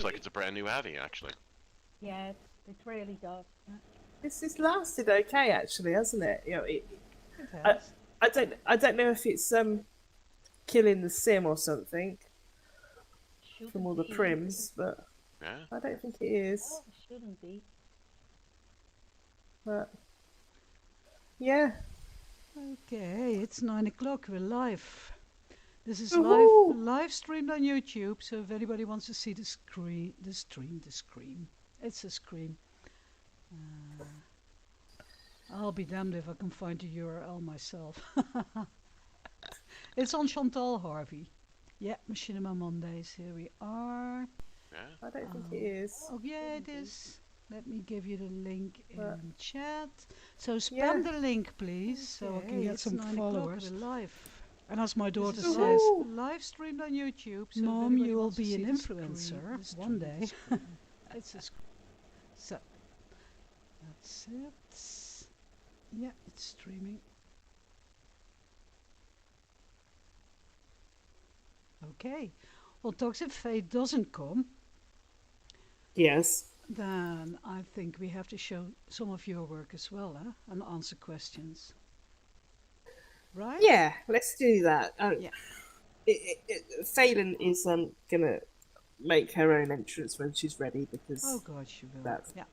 like it's a brand new Avi, actually. Yeah, it really does. This lasted okay, actually, hasn't it? You know, It I, has. I don't know if it's killing the sim or something from all Shouldn't the be. prims, but Yeah. I don't think it is. Oh, it shouldn't be. But yeah, Okay, it's 9 o'clock. We're live. This is woohoo! live streamed on YouTube. So if anybody wants to see the screen, it's a screen. Uh, I'll be damned if I can find the URL myself. It's on Chantal Harvey. Yeah, Machinima Mondays. Here we are. Yeah. I don't think it is. Oh yeah, it is. Let me give you the link But in chat. So spam yeah, the link, please, so I can Okay, get it's some 9 followers. o'clock, We're live. And as my daughter is says, woohoo! live streamed on YouTube. So Mom, you will wants to be see an the influencer screen, one day. it's a so that's it. Yeah, it's streaming. Okay. Well, Toxic if Fate doesn't come, Yes. then I think we have to show some of your work as well, and answer questions. Right? Yeah, let's do that. Yeah. Phelan is gonna make her own entrance when she's ready Oh because God, she will. that's Yeah.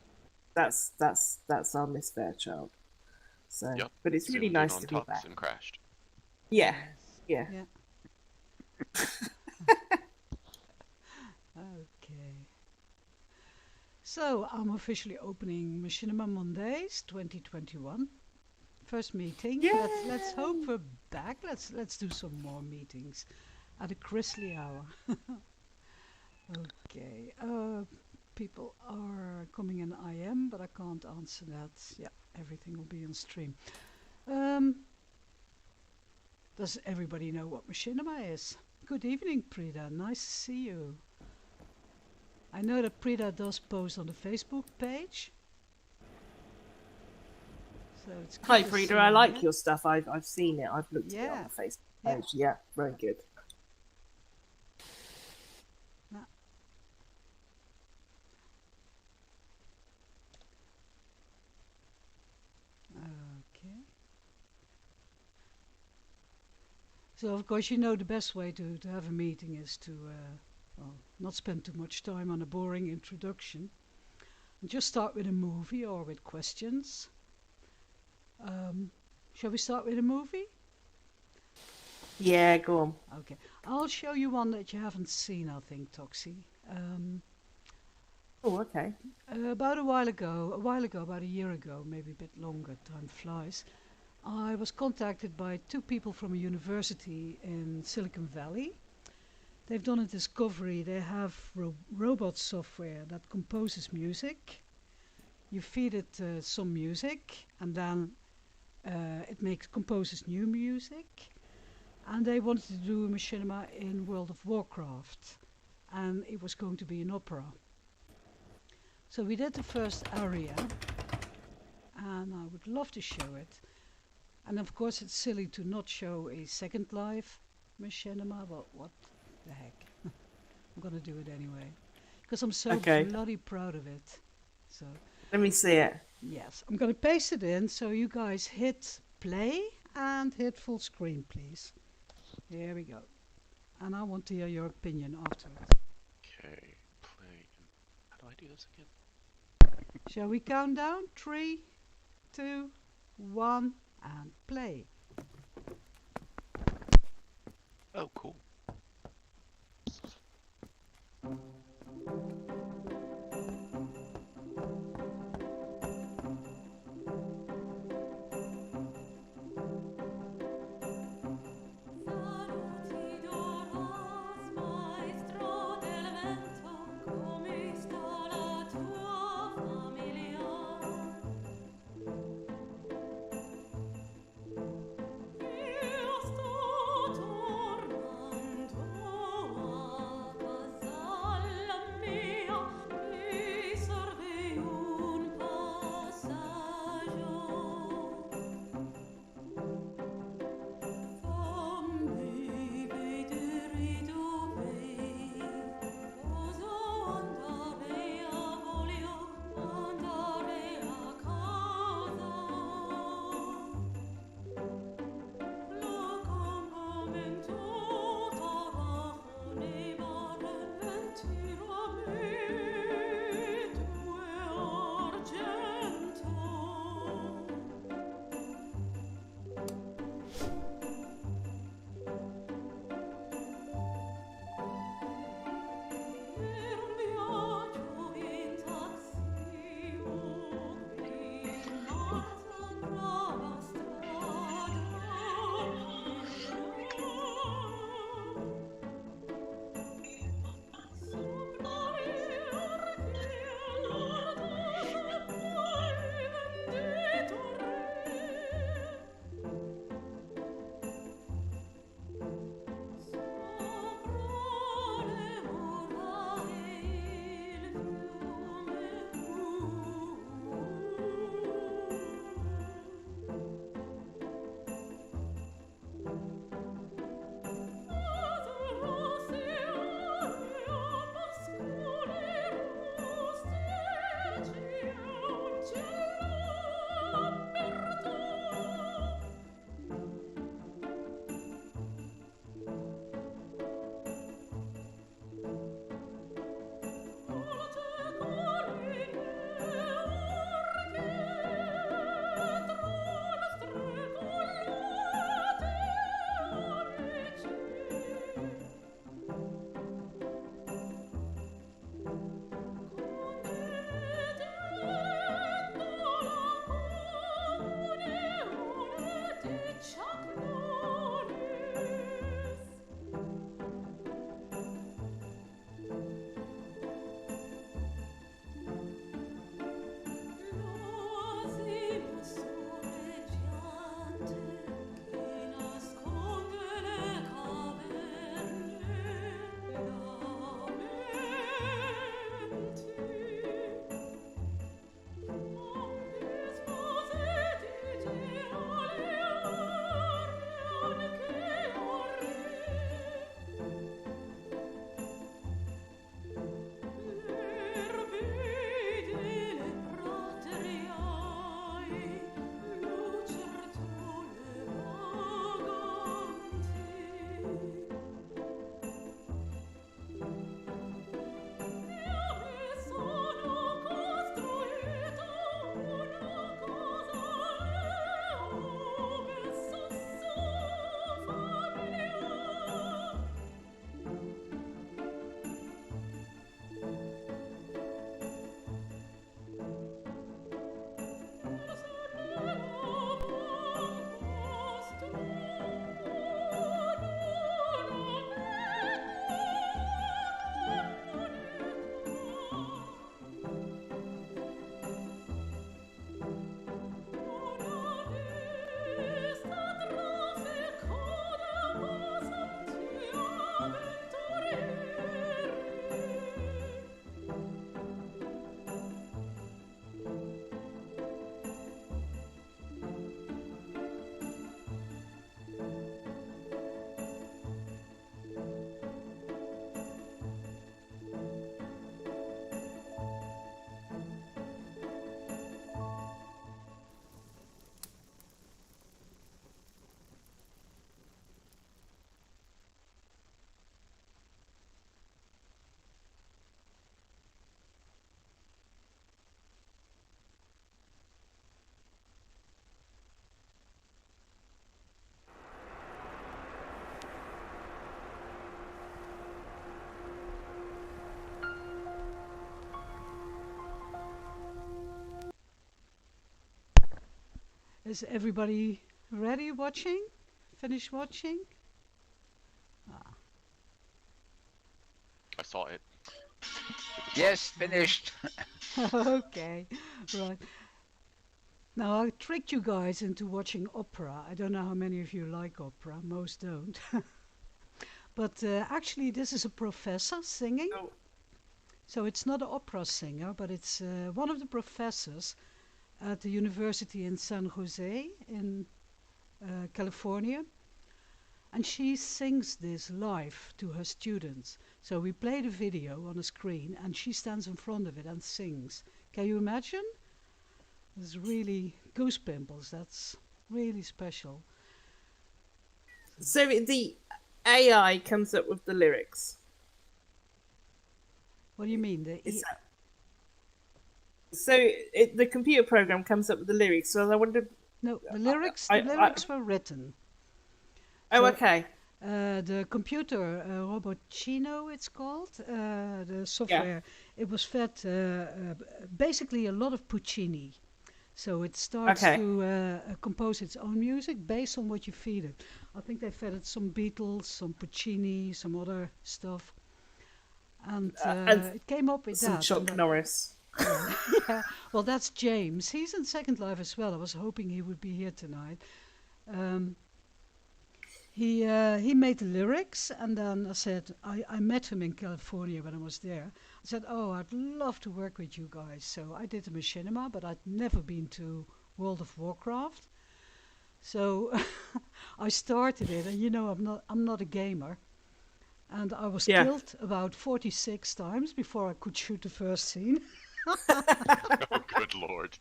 that's our Miss Fairchild. So, Yep. but it's really Zoomed nice in on to be Tux back. and crashed. Yeah, Yes. yeah. Yeah. Okay. So I'm officially opening Machinima Mondays 2021. First meeting. Yeah. Let's hope we're back. Let's do some more meetings at a Chrisley hour. Okay. People are coming in IM, but I can't answer that. Yeah, everything will be on stream. Does everybody know what Machinima is? Good evening, Prida. Nice to see you. I know that Prida does post on the Facebook page. So it's good Hi, to Frida. see I you like here. your stuff. I've seen it. I've looked at it Yeah. on the Facebook Yeah. page. Yeah, very good. Okay. So of course you know the best way to have a meeting is to well, not spend too much time on a boring introduction. And just start with a movie or with questions. Shall we start with a movie? Yeah, go on. Okay. I'll show you one that you haven't seen, I think, Toxie. Oh, okay. About a while ago, about a year ago, maybe a bit longer, time flies, I was contacted by two people from a university in Silicon Valley. They've done a discovery. They have robot software that composes music. You feed it some music, and then it composes new music. And they wanted to do a machinima in World of Warcraft, and it was going to be an opera. So we did the first aria, and I would love to show it. And of course it's silly to not show a second live machinima, but what the heck. I'm gonna do it anyway. Because I'm so bloody proud of it. So let me see it. Yes, I'm gonna paste it in, so you guys hit play and hit full screen, please. Here we go. And I want to hear your opinion afterwards. Okay, play. How do I do this again? Shall we count down? 3, 2, 1, and play. Oh, cool. Is everybody ready watching? Finished watching? Ah. I saw it. Yes, finished. Okay, right. Now I tricked you guys into watching opera. I don't know how many of you like opera. Most don't. But actually, this is a professor singing. Oh. So it's not an opera singer, but it's one of the professors at the university in San Jose in California. And she sings this live to her students. So we play the video on a screen and she stands in front of it and sings. Can you imagine? It's really goosepimples. That's really special. So the AI comes up with the lyrics. What do you mean? Is that... So the computer program comes up with the lyrics. So I wondered. No, the lyrics. I- The lyrics were written. Oh, So- okay. The computer, Robotino it's called, the software, it was fed basically a lot of Puccini. So it starts Okay. to compose its own music based on what you feed it. I think they fed it some Beatles, some Puccini, some other stuff. And it came up with Some that. Chuck Norris. Yeah. Yeah. Well, that's James. He's in Second Life as well. I was hoping he would be here tonight. He made the lyrics, and then I said, I met him in California when I was there. I said, oh, I'd love to work with you guys. So I did the Machinima, but I'd never been to World of Warcraft. So I started it, and I'm not a gamer. And I was killed about 46 times before I could shoot the first scene. Oh, good lord.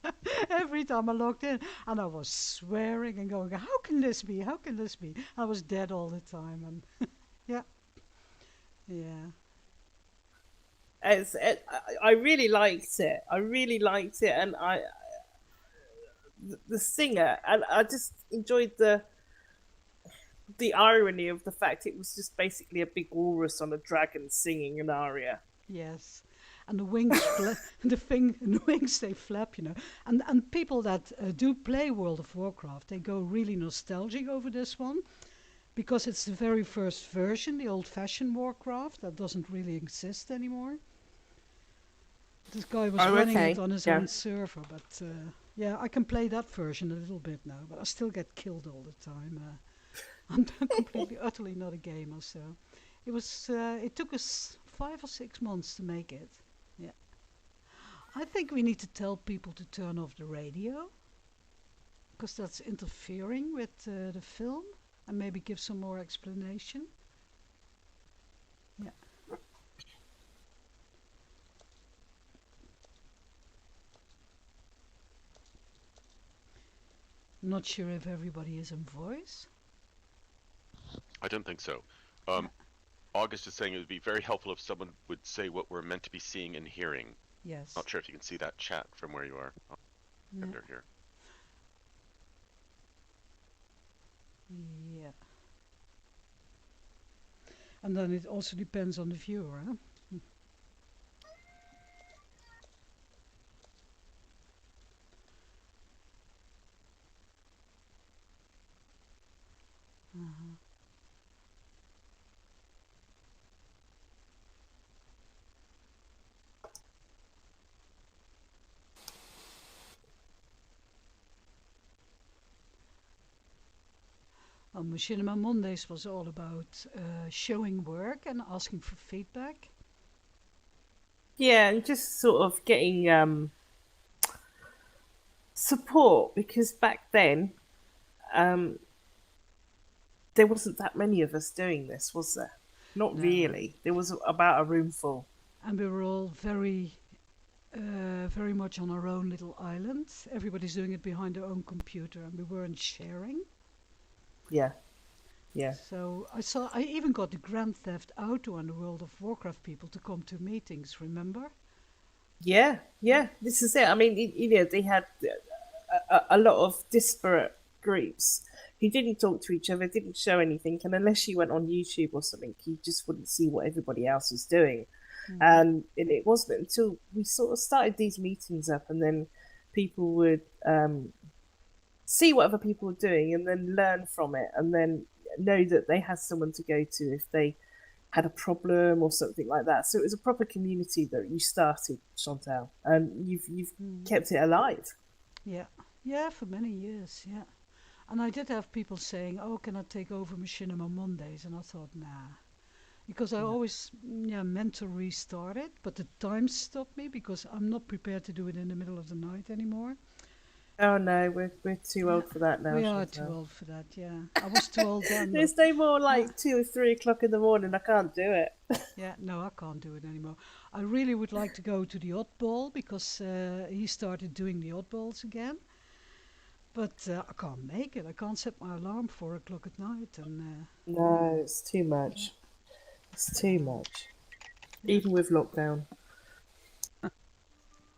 Every time I logged in, and I was swearing and going, how can this be? How can this be? I was dead all the time, and yeah. I really liked it. And the singer, and I just enjoyed the irony of the fact it was just basically a big walrus on a dragon singing an aria. Yes, and the wings, the wings they flap, and people that do play World of Warcraft, they go really nostalgic over this one, because it's the very first version, the old-fashioned Warcraft that doesn't really exist anymore. This guy was running it on his own server, but yeah, I can play that version a little bit now, but I still get killed all the time. I'm completely, utterly not a gamer, so it was. It took us 5 or 6 months to make it. Yeah, I think we need to tell people to turn off the radio, because that's interfering with the film, and maybe give some more explanation. Yeah. Not sure if everybody is in voice. I don't think so. August is saying it would be very helpful if someone would say what we're meant to be seeing and hearing. Yes. Not sure if you can see that chat from where you are. Under here. Yeah. And then it also depends on the viewer, huh? Machinima Mondays was all about showing work and asking for feedback. Yeah, and just sort of getting support, because back then there wasn't that many of us doing this, was there? Not No. really. There was about a room full. And we were all very much on our own little island. Everybody's doing it behind their own computer, and we weren't sharing. Yeah. Yeah. So I even got the Grand Theft Auto and the World of Warcraft people to come to meetings, remember? Yeah, this is it. I mean, they had a lot of disparate groups who didn't talk to each other, didn't show anything, and unless you went on YouTube or something, you just wouldn't see what everybody else was doing. And it wasn't until we sort of started these meetings up, and then people would see what other people are doing and then learn from it, and then know that they had someone to go to if they had a problem or something like that. So it was a proper community that you started, Chantal, and you've kept it alive. Yeah, yeah, for many years, yeah. And I did have people saying, "Oh, can I take over Machinima Mondays?" And I thought, nah, because I always, yeah, meant to restart it, but the time stopped me because I'm not prepared to do it in the middle of the night anymore. Oh no, we're too Yeah, old for that now, we are too Chantal. old for that. Yeah, I was too old then, but There's no more yeah, like 2 or 3 o'clock in the morning. I can't do it. yeah, no, I can't do it anymore. I really would like to go to the oddball because he started doing the oddballs again. But I can't make it. I can't set my alarm 4 o'clock at night, and No, it's too yeah, much. It's too much. yeah, Even with lockdown.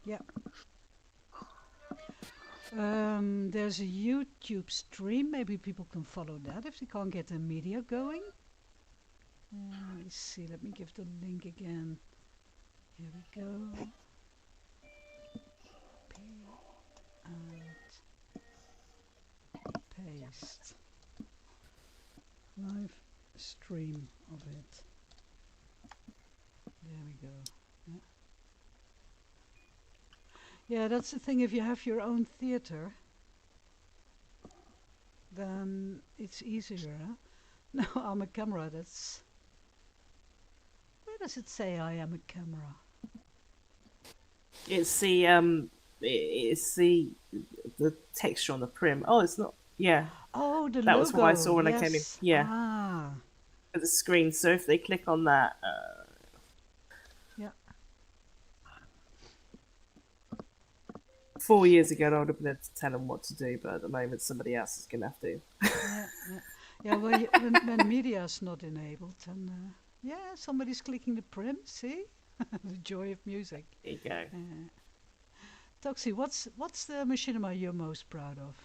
yeah. There's a YouTube stream. Maybe people can follow that if they can't get the media going. Let me see. Let me give the link again. Here we go. P and paste. Live stream of it. There we go. Yeah. Yeah, that's the thing. If you have your own theater, then it's easier. Huh? No, I'm a camera. That's. Where does it say I am a camera? It's it's the texture on the prim. Oh, it's not. Yeah, Oh, the that was what I logo. saw when I came in. Yes. Yeah, Ah. at the screen. So if they click on that, Yeah. 4 years ago, I would have been able to tell them what to do, but at the moment, somebody else is going to have to. Yeah. Yeah. Yeah. Well, when media is not enabled, and yeah, somebody's clicking the prim. See, the joy of music. There you go. Toxie, what's the machinima you're most proud of?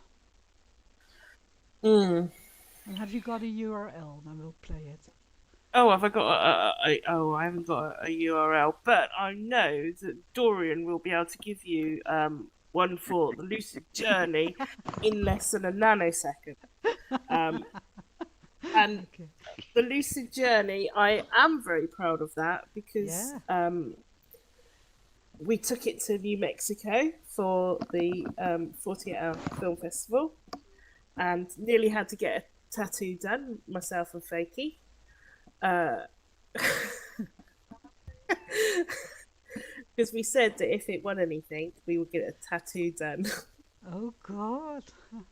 Mm. And have you got a URL? Then we'll play it. Oh, have I got oh, I haven't got a URL, but I know that Dorian will be able to give you one for the lucid journey in less than a nanosecond. Um, and Okay. the lucid journey, I am very proud of that because Yeah. we took it to New Mexico for the 48-hour film festival and nearly had to get a tattoo done, myself and Fakey. Because we said that if it won anything, we would get a tattoo done. Oh God,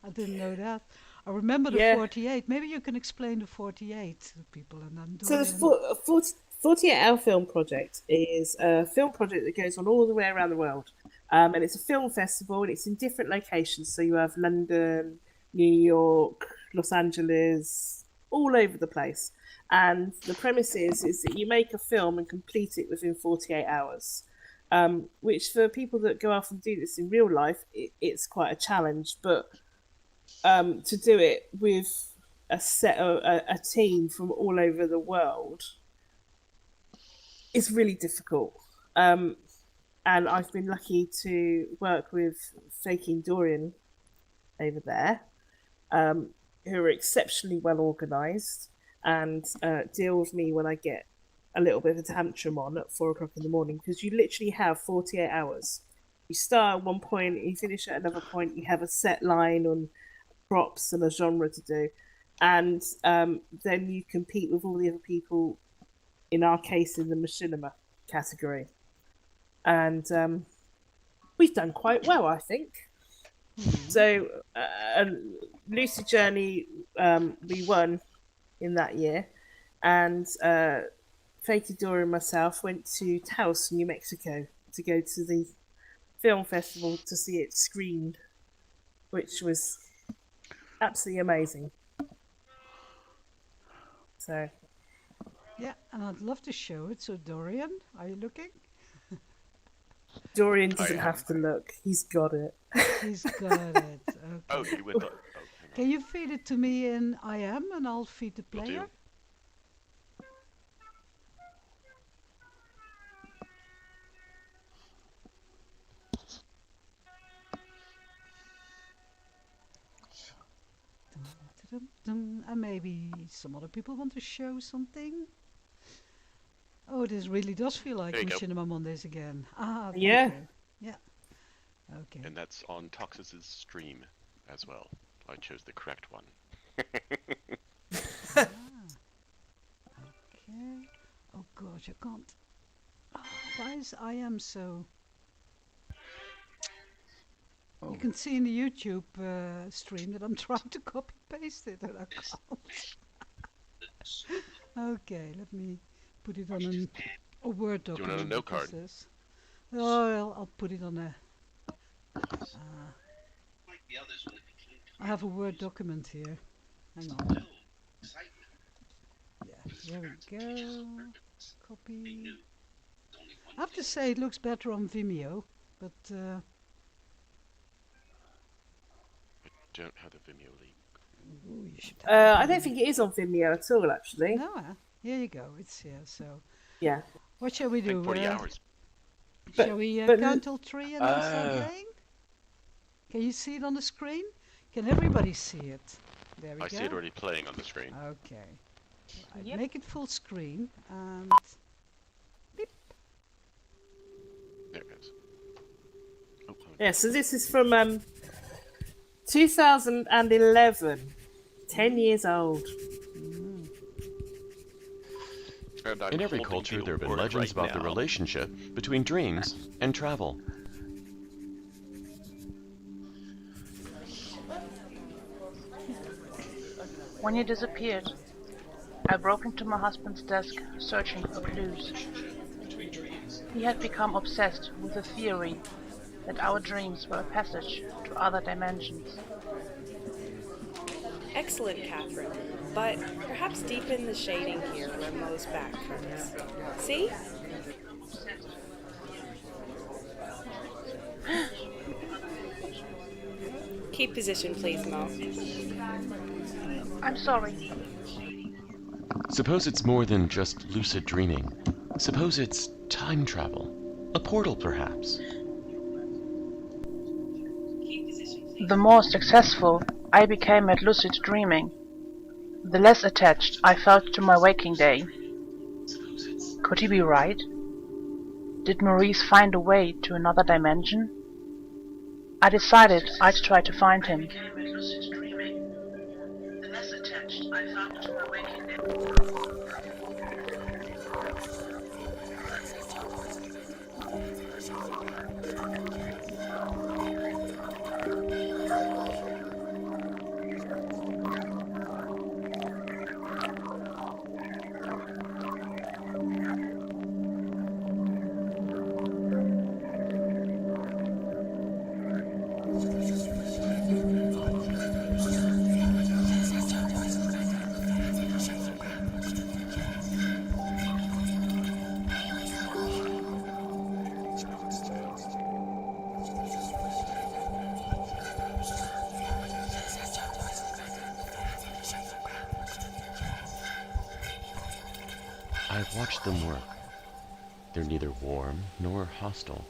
I didn't know that. I remember the Yeah. 48. Maybe you can explain the 48 to people, and then So the Dorian. 48-hour film project is a film project that goes on all the way around the world. And it's a film festival and it's in different locations. So you have London, New York, Los Angeles, all over the place. And the premise is that you make a film and complete it within 48 hours. Which for people that go off and do this in real life, it's quite a challenge. But to do it with a team from all over the world is really difficult. And I've been lucky to work with Faking Dorian over there, who are exceptionally well organised and deal with me when I get a little bit of a tantrum on at 4 o'clock in the morning because you literally have 48 hours. You start at one point, you finish at another point, you have a set line on props and a genre to do. And then you compete with all the other people, in our case, in the machinima category. And we've done quite well, I think. So, Lucid Journey, we won in that year. And Fakey Dora and myself went to Taos, New Mexico, to go to the film festival to see it screened, which was absolutely amazing. So, Yeah, and I'd love to show it. So Dorian, are you looking? Dorian doesn't am. have to look; he's got it. He's got it. Oh, Okay. you would. Oh, hang on. Can you feed it to me in I am, and I'll feed the Will do. player? And maybe some other people want to show something. Oh, this really does feel like There you go. Machinima Mondays again. Ah, thank Yeah. you. Yeah. Okay. And that's on Toxus's stream as well. I chose the correct one. Ah, okay. Oh gosh, I can't. Oh, why is I am so? Oh. You can see in the YouTube stream that I'm trying to copy paste it and I can't. Okay, let me put it on a Word Do you want document. a note What is card? this? Oh, well, I'll put it on a. Uh, I have a Word document here. Hang on. Yeah, there we go. Copy. I have to say it looks better on Vimeo, but Don't have the Vimeo link. ooh, you should have I don't think it is on Vimeo at all, actually. No, here you go. It's here. So, Yeah. what shall we I think do? 40 hours. Shall we but count till 3 and then start playing? Can you see it on the screen? Can everybody see it? There we go. I see it already playing on the screen. Okay. Right, Yep. make it full screen and There it goes. Oh, Yeah, so this is from 2011. 10 years old. and I'm In every holding culture, the there have been award legends right about the now. relationship between dreams and travel. When he disappeared, I broke into my husband's desk searching for clues. He had become obsessed with the theory that our dreams were a passage to other dimensions. Excellent, Catherine. But perhaps deepen the shading here where Mo's back comes. See? Keep position, please, Mo. I'm sorry. Suppose it's more than just lucid dreaming. Suppose it's time travel. A portal, perhaps. The more successful I became at lucid dreaming, the less attached I felt to my waking day. Could he be right? Did Maurice find a way to another dimension? I decided I'd try to find him. I've watched them work. They're neither warm nor hostile,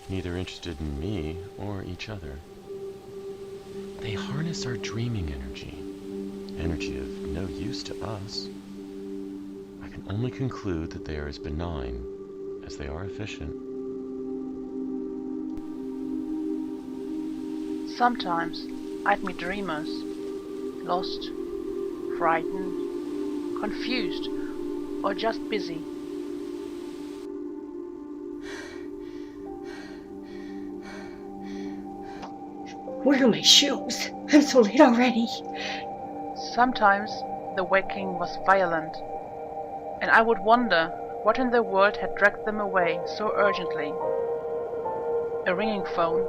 neither interested in me or each other. They harness our dreaming energy of no use to us. I can only conclude that they are as benign as they are efficient. Sometimes I'd meet dreamers, lost, frightened, confused, or just busy. Where are my shoes? I'm so late already. Sometimes the waking was violent, and I would wonder what in the world had dragged them away so urgently. A ringing phone,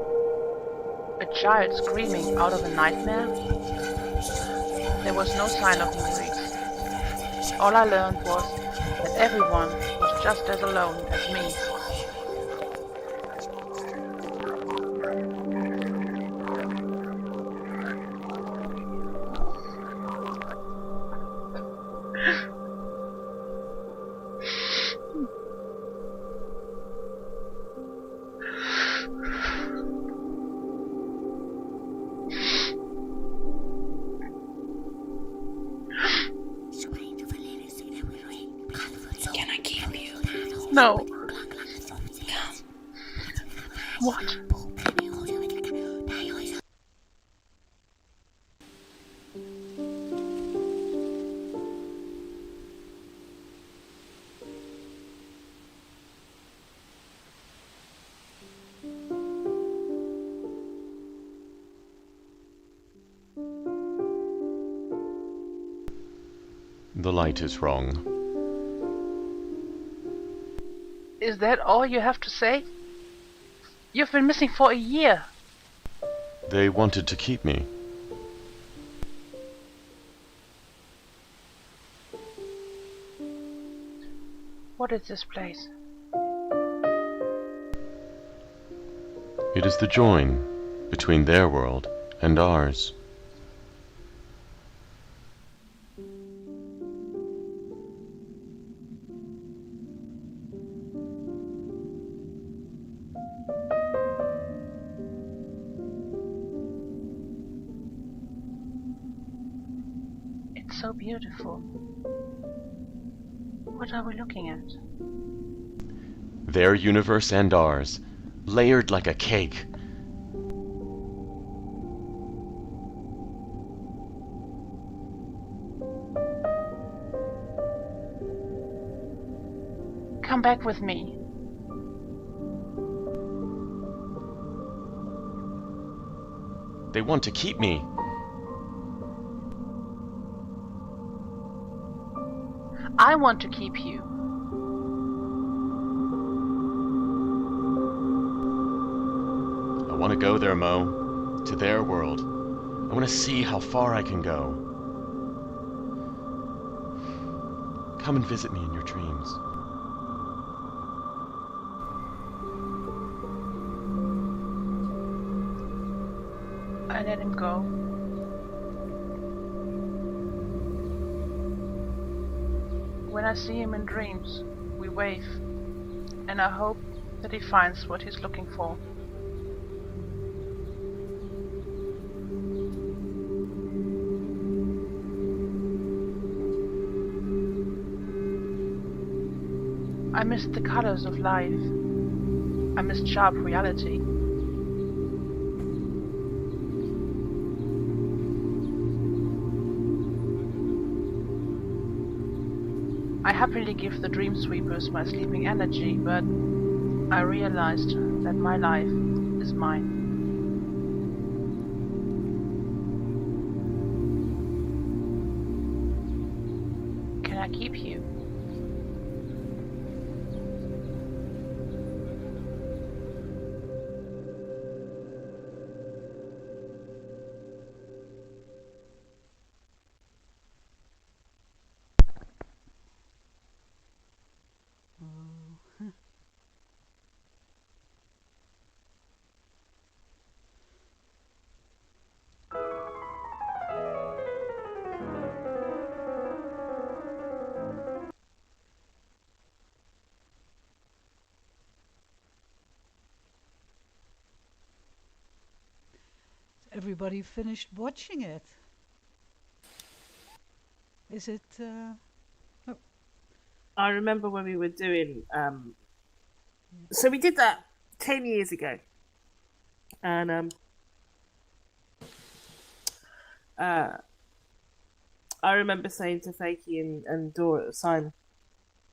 a child screaming out of a nightmare. There was no sign of Maurice. All I learned was that everyone was just as alone as me. No. What? The light is wrong. Is that all you have to say? You've been missing for a year. They wanted to keep me. What is this place? It is the join between their world and ours. It's so beautiful. What are we looking at? Their universe and ours, layered like a cake. Come back with me. They want to keep me. I want to keep you. I want to go there, Mo. To their world. I want to see how far I can go. Come and visit me in your dreams. I let him go. When I see him in dreams, we wave, and I hope that he finds what he's looking for. I missed the colors of life. I missed sharp reality. I happily give the dream sweepers my sleeping energy, but I realized that my life is mine. Can I keep you? Everybody finished watching it. Is it? I remember when we were doing. So we did that 10 years ago, and I remember saying to Fakey and Dora at the time,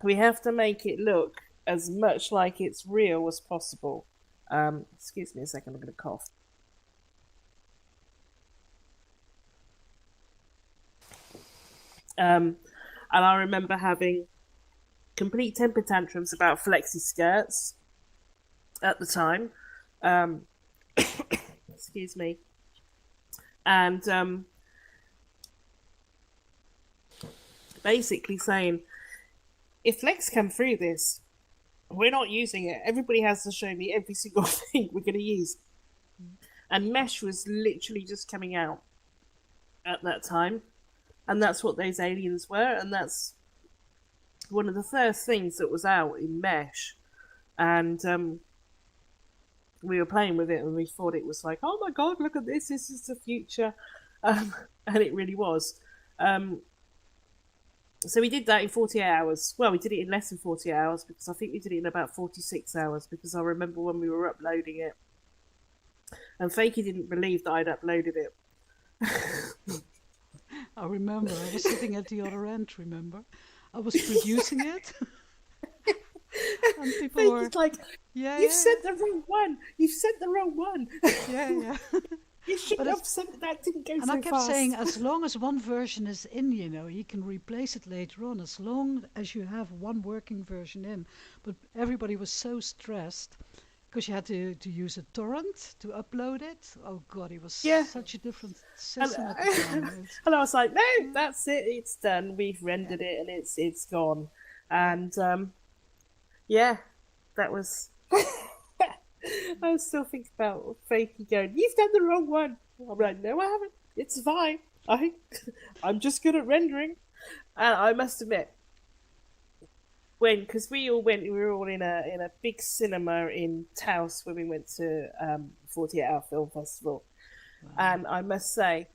we have to make it look as much like it's real as possible. Excuse me a second, I'm going to cough. And I remember having complete temper tantrums about flexi skirts at the time. Excuse me. And basically saying, if Flex come through this, we're not using it. Everybody has to show me every single thing we're going to use. And Mesh was literally just coming out at that time. And that's what those aliens were. And that's one of the first things that was out in Mesh. And we were playing with it and we thought it was like, oh my god, look at this. This is the future. And it really was. So we did that in 48 hours. Well, we did it in less than 48 hours because I think we did it in about 46 hours because I remember when we were uploading it. And Fakey didn't believe that I'd uploaded it. I remember. I was sitting at the other end, remember? I was producing it. And people were Fakey's like, you've sent the wrong one. You've sent the wrong one. Yeah. You shouldn't have sent that. Didn't go so fast. And I kept saying, as long as one version is in, you can replace it later on, as long as you have one working version in. But everybody was so stressed because you had to use a torrent to upload it. Oh God, it was such a different system at the time. And I was like, no, that's it. It's done. We've rendered it, and it's gone. And that was. I was still thinking about Fakey going, you've done the wrong one. I'm like, no, I haven't. It's fine. I'm just good at rendering. And I must admit, because we were all in a big cinema in Taos when we went to 48 Hour Film Festival. Wow. And I must say,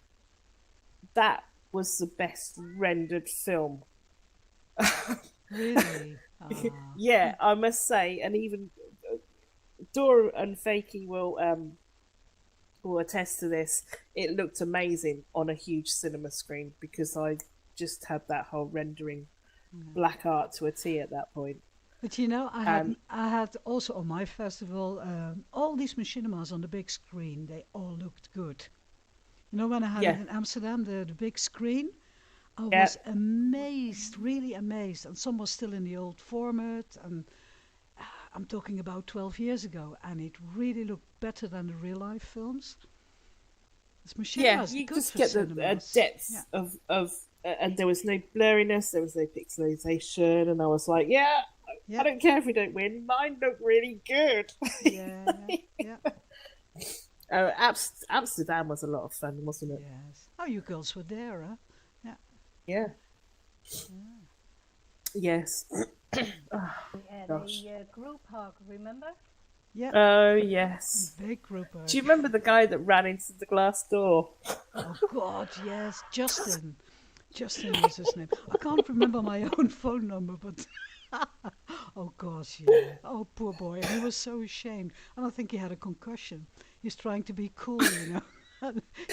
that was the best rendered film. Really? Yeah, I must say, and even Dora and Fakey will attest to this. It looked amazing on a huge cinema screen because I just had that whole rendering black art to a T at that point. But I had also on my festival all these machinimas on the big screen. They all looked good. When I had it in Amsterdam, the big screen, I was amazed, really amazed. And some was still in the old format, and I'm talking about 12 years ago, and it really looked better than the real life films. You just get the depth of and there was no blurriness, there was no pixelization, and I was like, I don't care if we don't win. Mine look really good. Amsterdam was a lot of fun, wasn't it? Yes. Oh, you girls were there, huh? Yeah. Yes. We had a group hug, remember? Yeah. Oh, yes. Big group hug. Do you remember the guy that ran into the glass door? Oh, God, yes. Justin. Justin was his name. I can't remember my own phone number, but... Oh, gosh, yeah. Oh, poor boy. He was so ashamed. And I think he had a concussion. He's trying to be cool,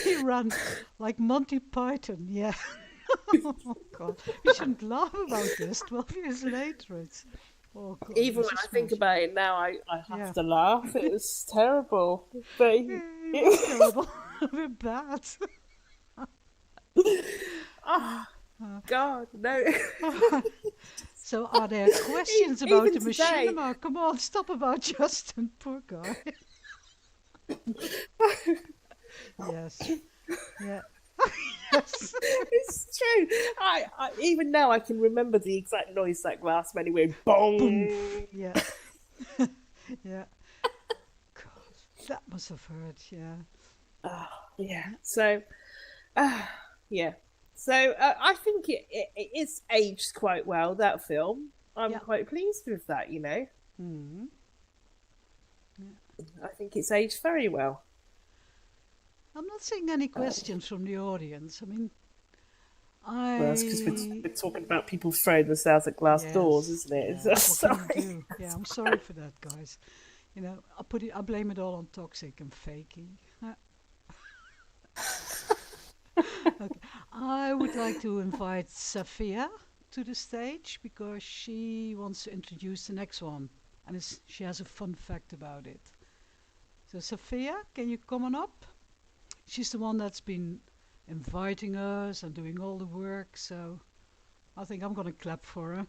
He ran like Monty Python, yeah. Oh, God. We shouldn't laugh about this 12 years later. Oh, God, even when I think about it now, I have to laugh. It was terrible. But it was terrible. A bit bad. Oh, God, no. So are there questions about the today, machinima? Come on, stop about Justin, poor guy. Yes. Yeah. Yes. It's true. I even now I can remember the exact noise that glass made. It went bong. Boom. Yeah. Yeah. God, that must have hurt. Yeah. Yeah. So, yeah. So I think it is aged quite well. That film. I'm quite pleased with that. Mm-hmm. I think it's aged very well. I'm not seeing any questions from the audience. I mean, Well, that's because we're talking about people throwing themselves at glass doors, isn't it? Yeah, Sorry. Yeah, I'm sorry for that, guys. I blame it all on Toxic and Fakey. Okay. I would like to invite Safia to the stage because she wants to introduce the next one, and she has a fun fact about it. So, Safia, can you come on up? She's the one that's been inviting us and doing all the work, so I think I'm going to clap for her.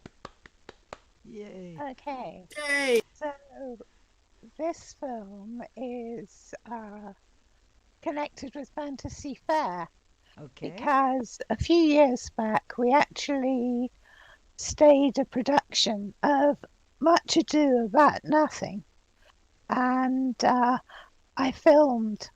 Yay. Okay. Yay. So, this film is connected with Fantasy Fair. Okay. Because a few years back, we actually staged a production of Much Ado About Nothing. And I filmed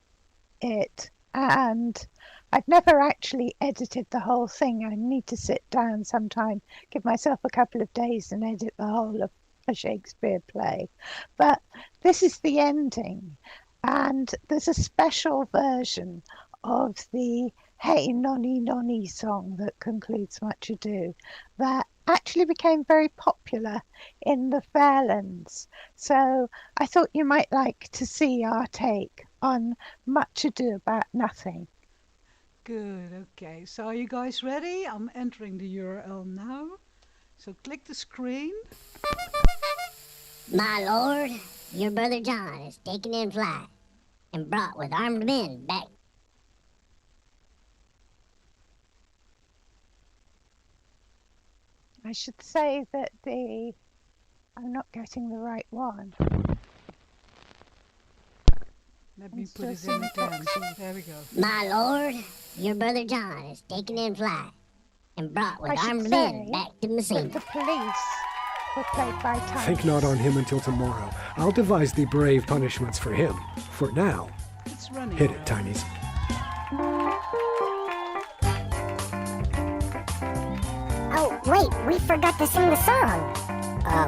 it, and I'd never actually edited the whole thing. I need to sit down sometime, give myself a couple of days and edit the whole of a Shakespeare play. But this is the ending, and there's a special version of the Hey Nonny Nonny song that concludes Much Ado that actually became very popular in the Fairlands. So I thought you might like to see our take on Much Ado About Nothing. Good, okay. So are you guys ready? I'm entering the URL now. So click the screen. My lord, your brother John is taken in flight and brought with armed men back. I should say that I'm not getting the right one. Let me put it in again. There we go. My lord, your brother John is taken in flight and brought with armed men back to Messina. The police were played by Tiny. Think not on him until tomorrow. I'll devise thee brave punishments for him. For now, it's running. Hit it, Tinies. Oh, wait, we forgot to sing the song.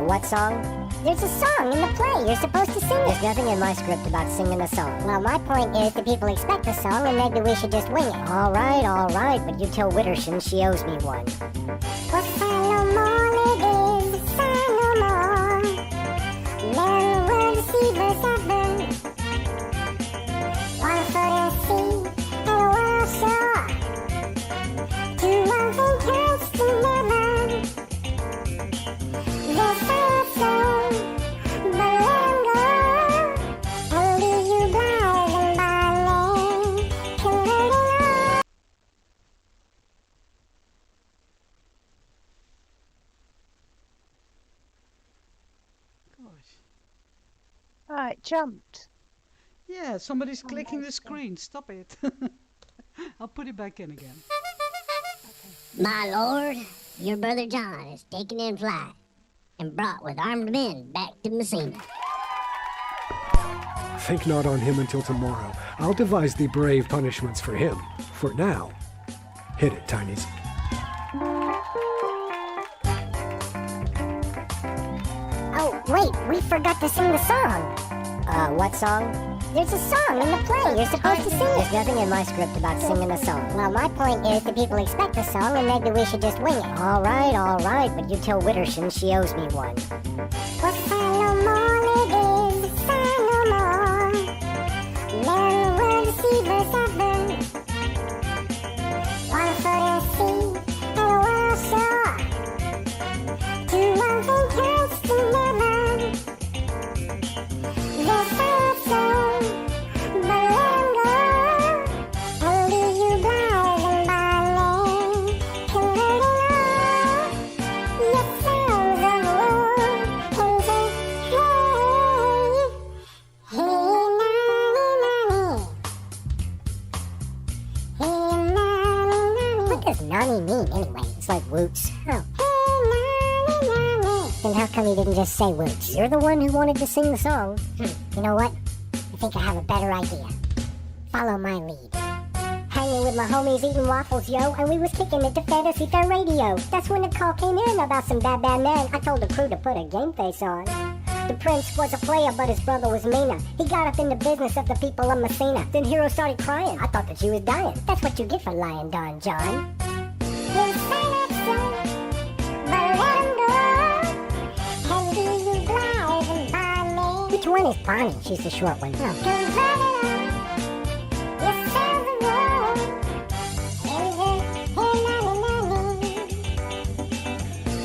What song? There's a song in the play. You're supposed to sing it. There's nothing in my script about singing a song. Well, my point is the people expect a song and maybe we should just wing it. All right, but you tell Witterson she owes me one. Well, sign no more, ladies, sign no more. Never were deceivers ever. One foot in sea and a world shore. Two wrongs and turns to never. Yes, I say, but let 'em go. And leave you blind and blind, converting all. Gosh. It jumped. Yeah, somebody's clicking the screen. Stop it. I'll put it back in again. My lord, your brother John is taken in flight and brought with armed men back to Messina. Think not on him until tomorrow. I'll devise thee brave punishments for him. For now, hit it, Tinies. Oh, wait, we forgot to sing the song. What song? There's a song in the play. You're supposed to sing it. There's nothing in my script about singing a song. Well, my point is the people expect a song and maybe we should just wing it. All right, but you tell Witterson she owes me one. Well, sign no more, ladies, sign no more. Never were deceivers ever. One foot in sea and a world shore. Two wrongs and turns to never. Yes, I say, but let 'em go. And leave you blind and blind, converting all. Yes, sounds of war and say, hey, hey, nanny, nanny. Hey, nanny, nanny. What does nanny mean anyway? It's like woots. Oh. Hey, nanny, nanny. Then how come you didn't just say woots? You're the one who wanted to sing the song. You know what? I think I have a better idea. Follow my lead. Hanging with my homies eating waffles, yo, and we was kicking it to Fantasy Fair Radio. That's when the call came in about some bad men. I told the crew to put a game face on. The prince was a player, but his brother was meaner. He got up in the business of the people of Messina. Then Hero started crying. I thought that she was dying. That's what you get for lying, Don John. You say that so, but let 'em go. And leave you blind and blind. Which one is Bonnie? She's the short one. Oh. Yes, sounds of war. Hey, hey, hey, nanny, nanny.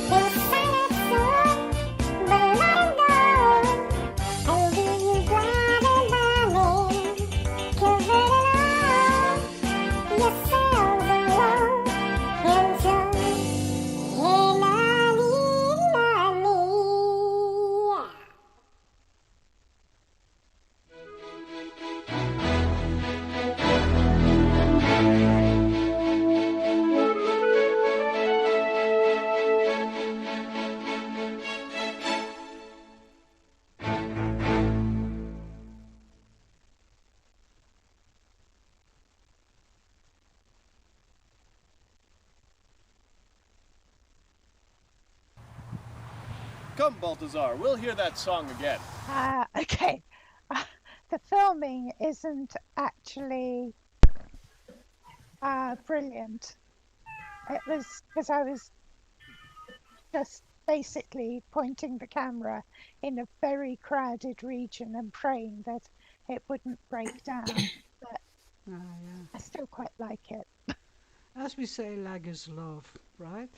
You say that so, but let 'em go. And leave you blind and blind, converting all. Yes, sounds of war. And so, hey, nanny, nanny. Come, Balthazar, we'll hear that song again. Okay. The filming isn't actually Brilliant. It was because I was just basically pointing the camera in a very crowded region and praying that it wouldn't break down. But Yeah. I still quite like it. As we say, lag is love, right?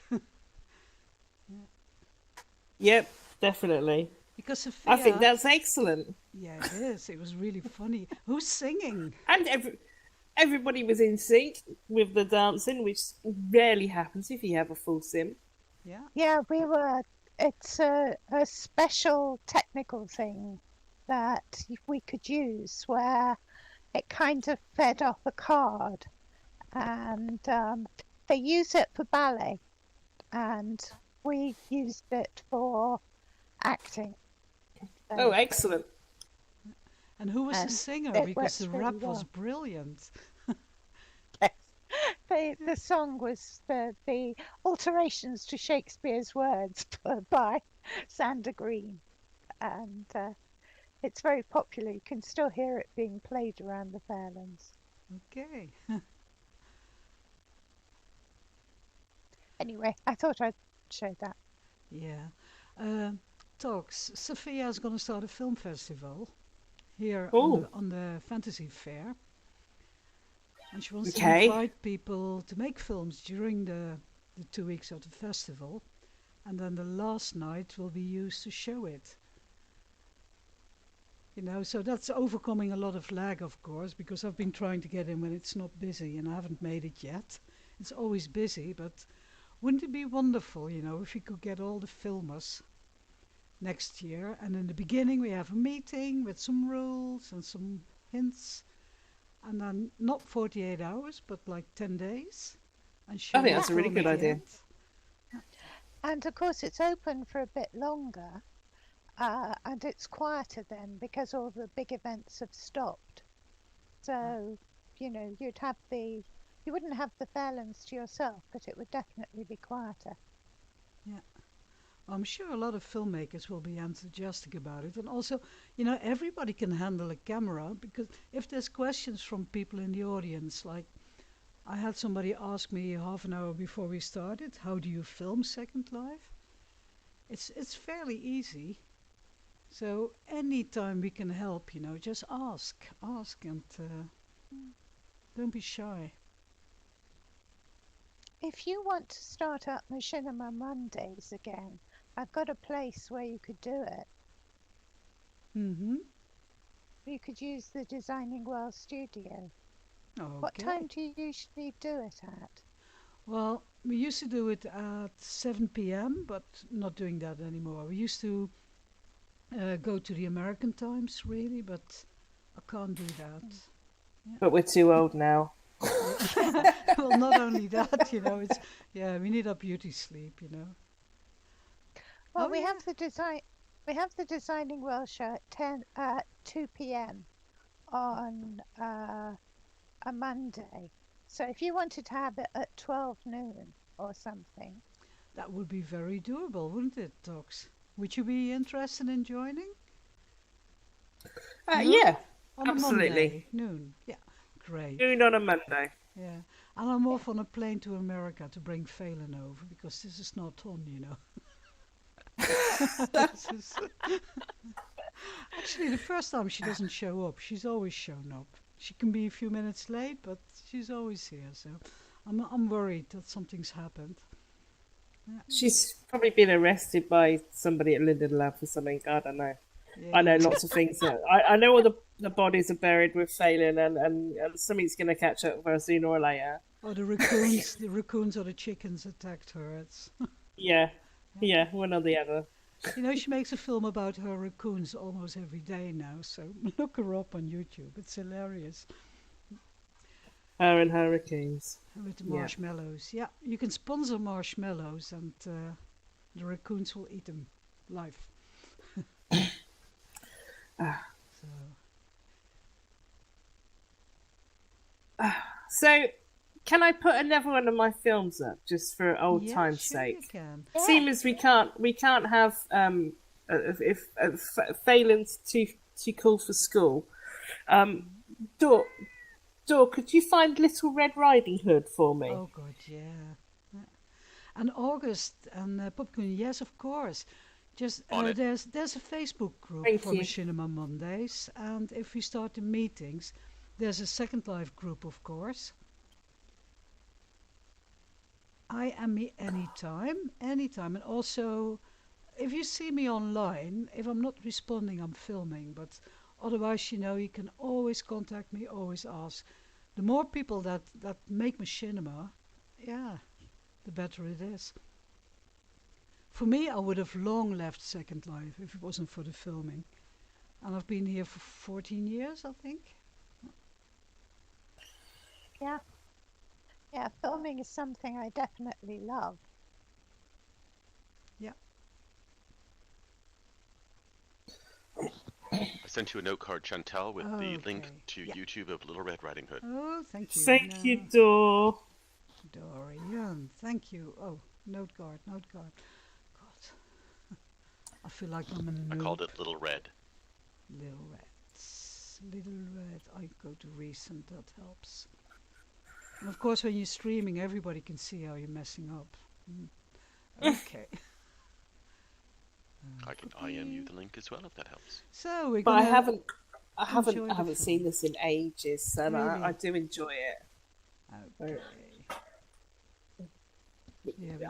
Yep, definitely. Because Sophia, I think that's excellent. Yeah, it is. It was really funny. Who's singing? And everybody was in sync with the dancing, which rarely happens if you have a full sim. Yeah. Yeah, we were. It's a special technical thing that we could use where it kind of fed off a card, and they use it for ballet, and we used it for acting. Oh, excellent. And who was the singer? Because the rap was brilliant. The song was the alterations to Shakespeare's words by Sander Green, and it's very popular. You can still hear it being played around the Fairlands. Okay. Anyway, I thought I'd show that. Yeah. Talks. Sophia's going to start a film festival here on the Fantasy Fair. And she wants to invite people to make films during the 2 weeks of the festival. And then the last night will be used to show it. You know, so that's overcoming a lot of lag, of course, because I've been trying to get in when it's not busy and I haven't made it yet. It's always busy, but wouldn't it be wonderful, you know, if we could get all the filmers next year. And in the beginning we have a meeting with some rules and some hints. And then not 48 hours, but like 10 days. And I think that's a really good idea. And of course it's open for a bit longer. And it's quieter then because all the big events have stopped. So, you know, you wouldn't have the Fairlands to yourself, but it would definitely be quieter. Yeah. I'm sure a lot of filmmakers will be enthusiastic about it. And also, you know, everybody can handle a camera, because if there's questions from people in the audience, like I had somebody ask me half an hour before we started, how do you film Second Life? It's fairly easy. So anytime we can help, you know, just ask and don't be shy. If you want to start up Machinima Mondays again, I've got a place where you could do it. Mm-hmm. You could use the Designing Well studio. Okay. What time do you usually do it at? Well, we used to do it at 7 p.m., but not doing that anymore. We used to go to the American times, really, but I can't do that. Yeah. But we're too old now. Well, not only that, you know, we need our beauty sleep, you know. Well, we have the Designing Well show at 2 p.m. on a Monday. So if you wanted to have it at 12 noon or something. That would be very doable, wouldn't it, Tox? Would you be interested in joining? Yeah, on absolutely. A Monday, noon. Yeah, great. Noon on a Monday. Yeah, and I'm off on a plane to America to bring Phelan over, because this is not on, you know. Actually, the first time she doesn't show up, she's always shown up. She can be a few minutes late, but she's always here. So I'm worried that something's happened. Yeah. She's probably been arrested by somebody at Linden Lab for something. I don't know. Yeah. I know lots of things. I know all the bodies are buried with Phelan, and something's going to catch up with her sooner or later. Oh, the raccoons or the chickens attacked her. It's yeah, one or the other. You know, she makes a film about her raccoons almost every day now, so look her up on YouTube. It's hilarious. Her and her raccoons. With the marshmallows. Yeah, you can sponsor marshmallows and the raccoons will eat them live. So, can I put another one of my films up just for old time's sake? You can. Seeing as we can't have if Phelan's too cool for school. Dor, could you find Little Red Riding Hood for me? Oh God, yeah. And August and Popcorn, yes, of course. Just there's a Facebook group Thank for you. Machinima Mondays, and if we start the meetings, there's a Second Life group, of course. I am me anytime, and also if you see me online, if I'm not responding, I'm filming. But otherwise, you can always contact me, always ask. The more people that make Machinima, yeah, the better it is. For me, I would have long left Second Life if it wasn't for the filming. And I've been here for 14 years, I think. Yeah. Yeah, filming is something I definitely love. Yeah. I sent you a note card, Chantal, with the link to Yeah. YouTube of Little Red Riding Hood. Oh, thank you. Thank you, Dor. Dorian, thank you. Oh, note card. God. I feel like I'm in a I called it Little Red. Little Red. I go to recent, that helps. And of course, when you're streaming, everybody can see how you're messing up. Okay. I can IM you the link as well if that helps. So we're But gonna. I haven't seen this in ages, so Really? I do enjoy it. Okay.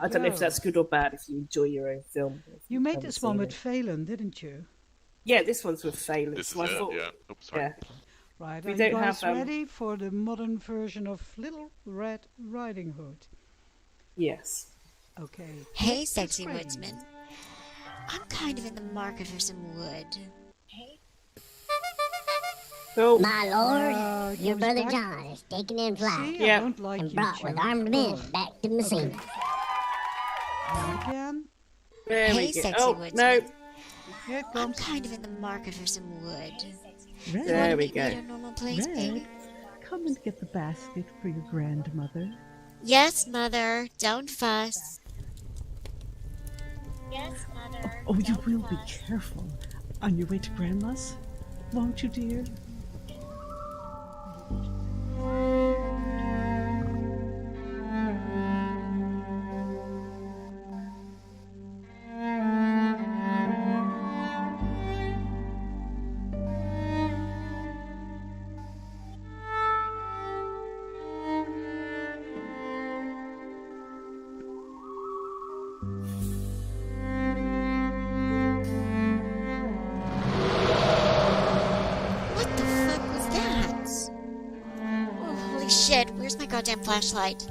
I don't know if that's good or bad if you enjoy your own film. You made this one with Phelan, didn't you? Yeah, this one's with Phelan. This so is I it, thought, yeah. Oops, sorry. Yeah. Right, We are don't you guys have, ready for the modern version of Little Red Riding Hood? Yes. Okay. Hey, sexy woodsman. I'm kind of in the market for some wood. Oh. My lord, your goes brother back. John is taken in flight See, I don't like and you, brought with Joe. armed men back to Messina. Again. There Hey, we go. sexy Oh, woodsman. no. Here it I'm comes. kind of in the market for some wood. Red, There Wanna we meet me go. at a normal place, Red, baby? come and get the basket for your grandmother. Yes, mother. Don't fuss. Yes, mother. Oh, you will be careful on your way to Grandma's, won't you, dear? What the fuck was that? Oh, holy shit. Where's my goddamn flashlight?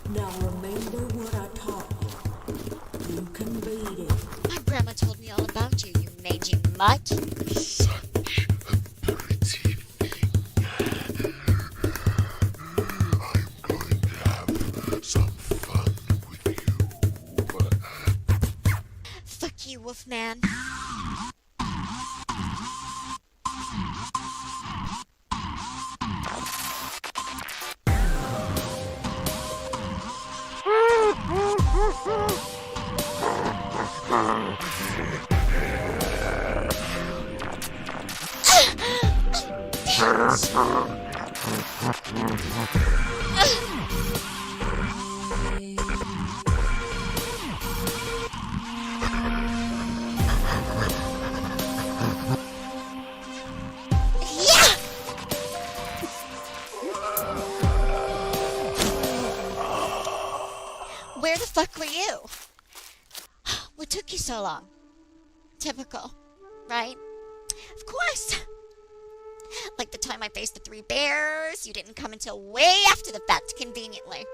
Now remember what I taught you. You can beat it. My grandma told me all about you, you mangy mutt. Fuck you, Wolfman. Where the fuck were you? What took you so long? Typical, right? Of course. Like the time I faced the 3 bears, you didn't come until way after the fact, conveniently.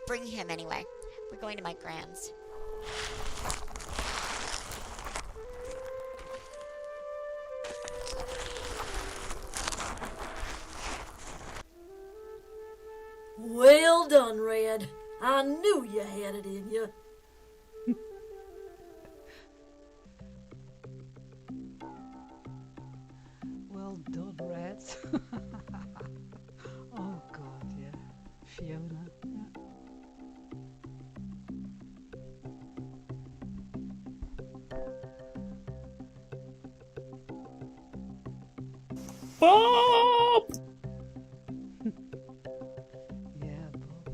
Bring him anyway. We're going to my grand's. Well done, Red. I knew you had it in you. Well done, Red. Oh God, yeah. Fiona. Yeah. Bob! Yeah, Bob.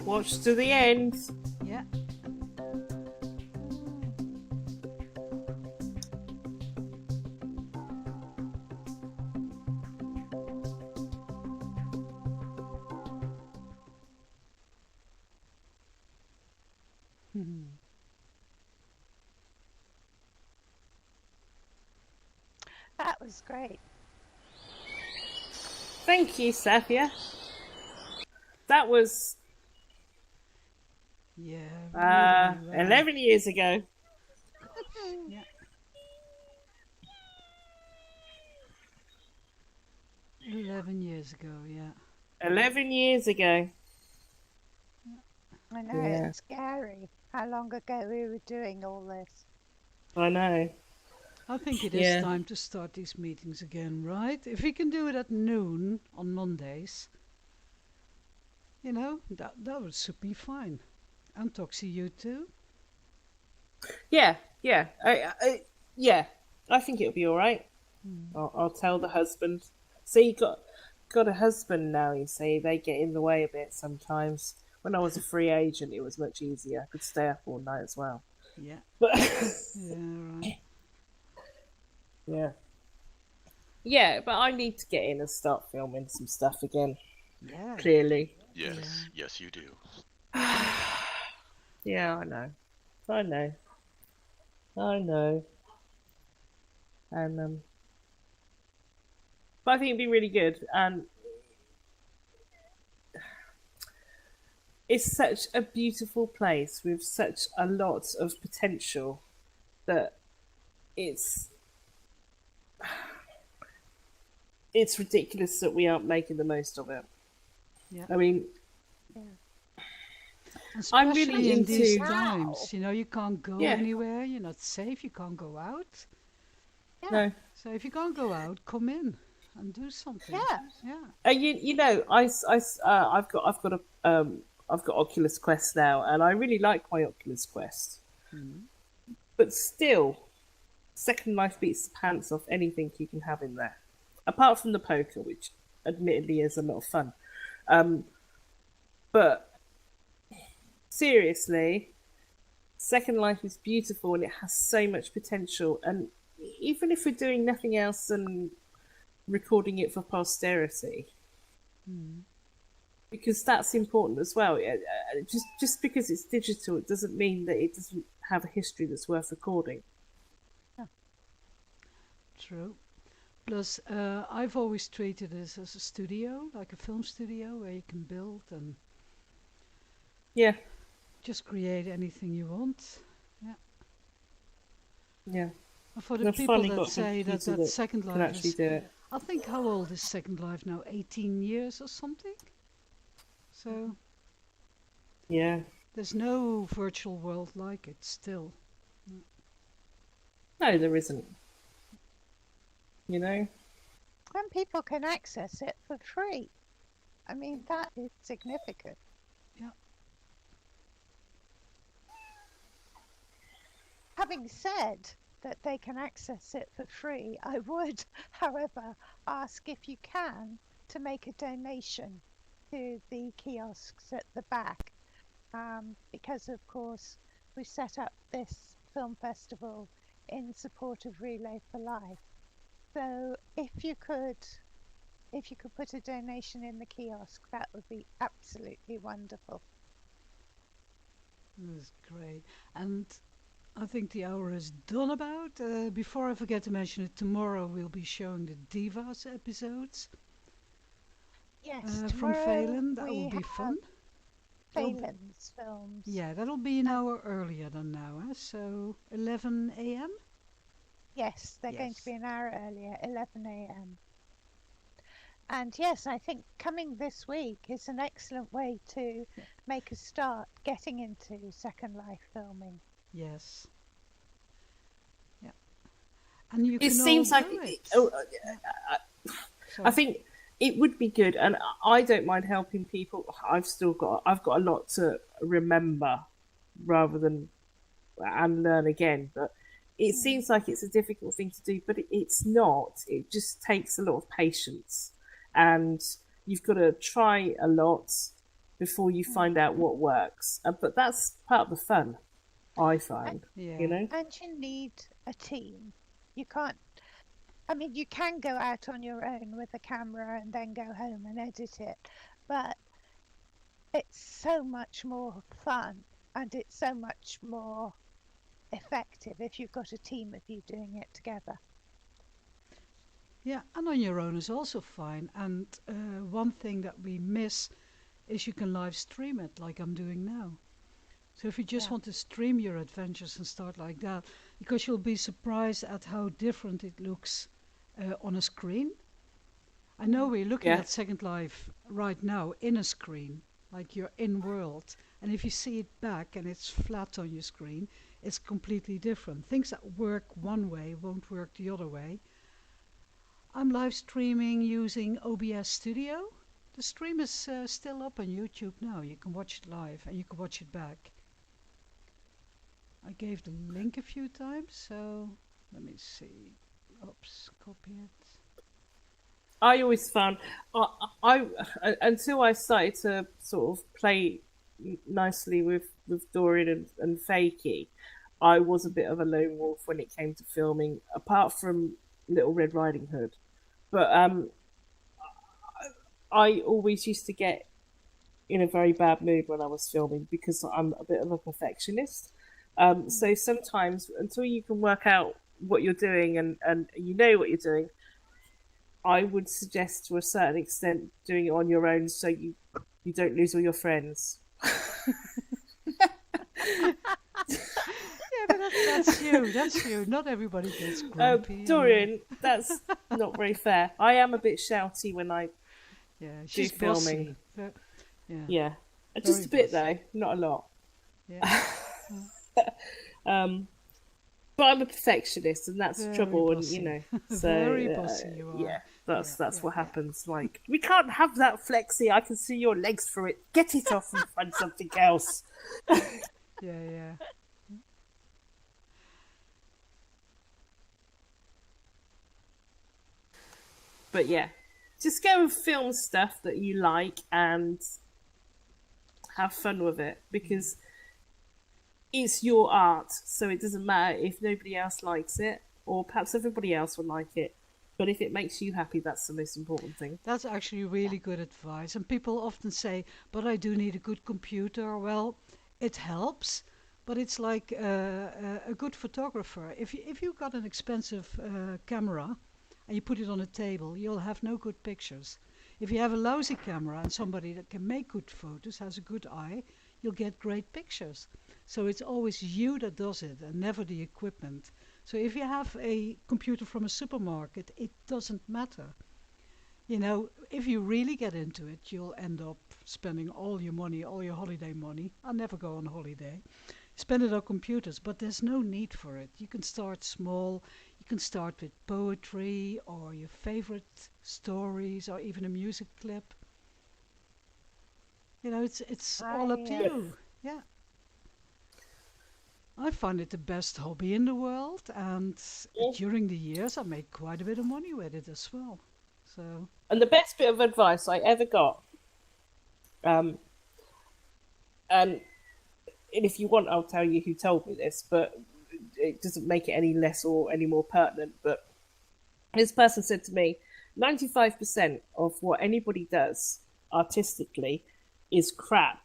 Watch to the end. Yeah. That was great. Thank you, Safia. That was Yeah, really well. 11 years ago. Yeah. 11 years ago, yeah. 11 years ago. I know, Yeah. it's scary how long ago we were doing all this. I know. I think it is time to start these meetings again, right? If we can do it at noon on Mondays, you know, that would suit me fine. And Toxie, you too? Yeah. Yeah. I think it'll be all right. I'll tell the husband. See, you got a husband now. You see, they get in the way a bit sometimes. When I was a free agent, it was much easier. I could stay up all night as well. Yeah. But Yeah, right. yeah, but I need to get in and start filming some stuff again. Yeah. Clearly. Yes, you do. Yeah, I know. And but I think it'd be really good, and it's such a beautiful place with such a lot of potential that it's ridiculous that we aren't making the most of it. Yeah. I mean, Especially I'm really in these into times, you know, you can't go Yeah. anywhere, you're not safe, you can't go out. No. So if you can't go out, come in and do something. Yeah. you know, I've got Oculus Quest now, and I really like my Oculus Quest. But still, Second Life beats the pants off anything you can have in there, apart from the poker, which admittedly is a lot of fun. But seriously, Second Life is beautiful and it has so much potential. And even if we're doing nothing else and recording it for posterity, because that's important as well. Just because it's digital, it doesn't mean that it doesn't have a history that's worth recording. True. Plus, I've always treated this as a studio, like a film studio, where you can build and just create anything you want. Yeah. And for the I've people finally that got a say that computer Second can Life actually is, do it. I think, how old is Second Life now? 18 years or something? So Yeah. there's no virtual world like it still. No, there isn't. You know? And people can access it for free. I mean, that is significant. Yeah. Having said that they can access it for free, I would, however, ask if you can to make a donation to the kiosks at the back, because of course we set up this film festival in support of Relay for Life. So if you could put a donation in the kiosk, that would be absolutely wonderful. That's great. And I think the hour is done about. Before I forget to mention it, tomorrow we'll be showing the Divas episodes Yes, from tomorrow Phelan. That will we be have fun. That'll be- Phelan's films. Yeah, that'll be an hour earlier than now, so 11 a.m.? Yes, they're going to Yes. be an hour earlier, 11 a.m. And yes, I think coming this week is an excellent way to make a start getting into Second Life filming. Yes. Yeah. And you It can seems all like do it. I think it would be good, and I don't mind helping people. I've got a lot to remember, rather than and learn again. But it seems like it's a difficult thing to do, but it's not. It just takes a lot of patience, and you've got to try a lot before you find out what works. But that's part of the fun, I find. You know. And you need a team. You can't. I mean, you can go out on your own with a camera and then go home and edit it, but it's so much more fun and it's so much more effective if you've got a team of you doing it together. Yeah, and on your own is also fine. And one thing that we miss is you can live stream it like I'm doing now. So if you just want to stream your adventures and start like that, because you'll be surprised at how different it looks on a screen. I know we're looking at Second Life right now in a screen, like you're in world. And if you see it back and it's flat on your screen, it's completely different. Things that work one way won't work the other way. I'm live streaming using OBS Studio. The stream is still up on YouTube now. You can watch it live and you can watch it back. I gave the link a few times, so let me see. Oops, copy it. I always found I until I started to sort of play nicely with Dorian and Fakey, I was a bit of a lone wolf when it came to filming, apart from Little Red Riding Hood. But I always used to get in a very bad mood when I was filming because I'm a bit of a perfectionist. So sometimes until you can work out what you're doing and you know what you're doing, I would suggest to a certain extent doing it on your own so you don't lose all your friends. Yeah, but that's you. That's you. Not everybody gets grumpy. Dorian, that's not very fair. I am a bit shouty when I do filming. Bossy. Yeah. Just a bit though, not a lot. Yeah. But I'm a perfectionist, and that's the trouble. Bossy. And you know, so Very bossy you are. Yeah, that's what happens. Like, we can't have that flexi. I can see your legs through it. Get it off and find something else. Yeah. But yeah, just go and film stuff that you like and have fun with it, because it's your art, so it doesn't matter if nobody else likes it, or perhaps everybody else will like it. But if it makes you happy, that's the most important thing. That's actually really good advice. And people often say, but I do need a good computer. Well, it helps, but it's like a good photographer. If you got an expensive camera and you put it on a table, you'll have no good pictures. If you have a lousy camera and somebody that can make good photos, has a good eye, you'll get great pictures. So it's always you that does it and never the equipment. So if you have a computer from a supermarket, it doesn't matter. You know, if you really get into it, you'll end up spending all your money, all your holiday money. I'll never go on holiday. Spend it on computers, but there's no need for it. You can start small. You can start with poetry or your favorite stories or even a music clip. You know, it's all up to you. Yeah. I find it the best hobby in the world, and during the years I made quite a bit of money with it as well. So. And the best bit of advice I ever got, and if you want, I'll tell you who told me this, but it doesn't make it any less or any more pertinent. But this person said to me, 95% of what anybody does artistically is crap.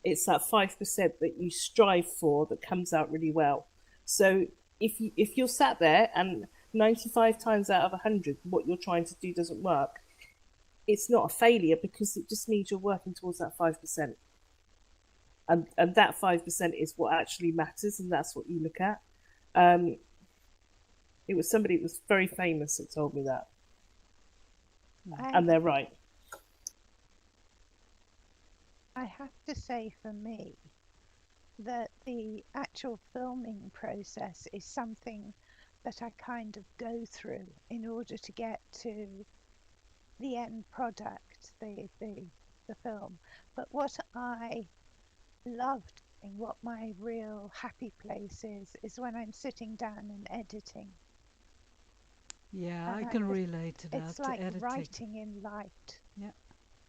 It's that 5% that you strive for that comes out really well. So if you're sat there and 95 times out of 100 what you're trying to do doesn't work, it's not a failure, because it just means you're working towards that 5%. And that 5% is what actually matters, and that's what you look at. It was somebody that was very famous that told me that. And they're right. I have to say, for me, that the actual filming process is something that I kind of go through in order to get to the end product, the film. But what I loved and what my real happy place is when I'm sitting down and editing. Yeah, I can relate to that. It's like editing. writing in light. Yeah.